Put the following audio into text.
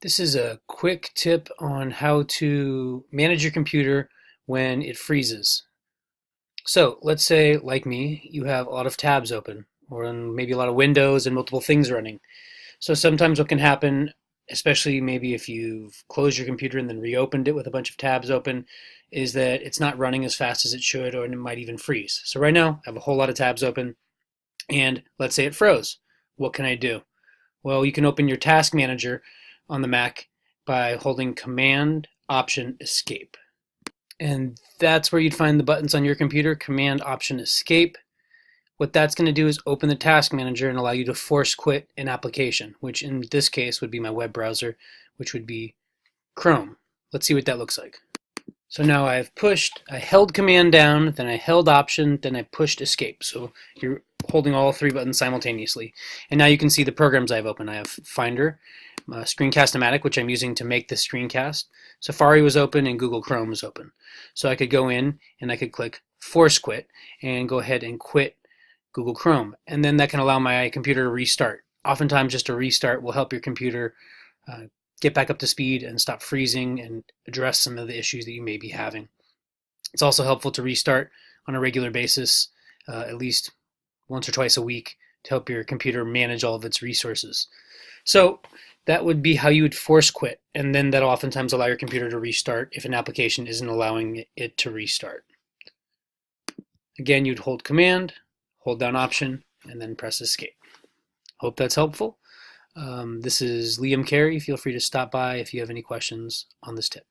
This is a quick tip on how to manage your computer when it freezes. So let's say, like me, you have a lot of tabs open, or maybe a lot of windows and multiple things running. So sometimes what can happen, especially maybe if you've closed your computer and then reopened it with a bunch of tabs open, is that it's not running as fast as it should, or it might even freeze. So right now, I have a whole lot of tabs open, and let's say it froze. What can I do? Well, you can open your task manager on the Mac by holding Command Option Escape. And that's where you'd find the buttons on your computer, Command Option Escape. What that's going to do is open the task manager and allow you to force quit an application, which in this case would be my web browser, which would be Chrome. Let's see what that looks like. So now I held Command down, then I held Option, then I pushed Escape. So you're holding all three buttons simultaneously. And now you can see the programs I have open. I have Finder, Screencast-O-Matic, which I'm using to make this screencast. Safari was open and Google Chrome was open. So I could go in and I could click Force Quit and go ahead and quit Google Chrome. And then that can allow my computer to restart. Oftentimes just a restart will help your computer get back up to speed and stop freezing and address some of the issues that you may be having. It's also helpful to restart on a regular basis, at least once or twice a week, to help your computer manage all of its resources. So that would be how you would force quit, and then that'll oftentimes allow your computer to restart if an application isn't allowing it to restart. Again, you'd hold Command, hold down Option, and then press Escape. Hope that's helpful. This is Liam Carey. Feel free to stop by if you have any questions on this tip.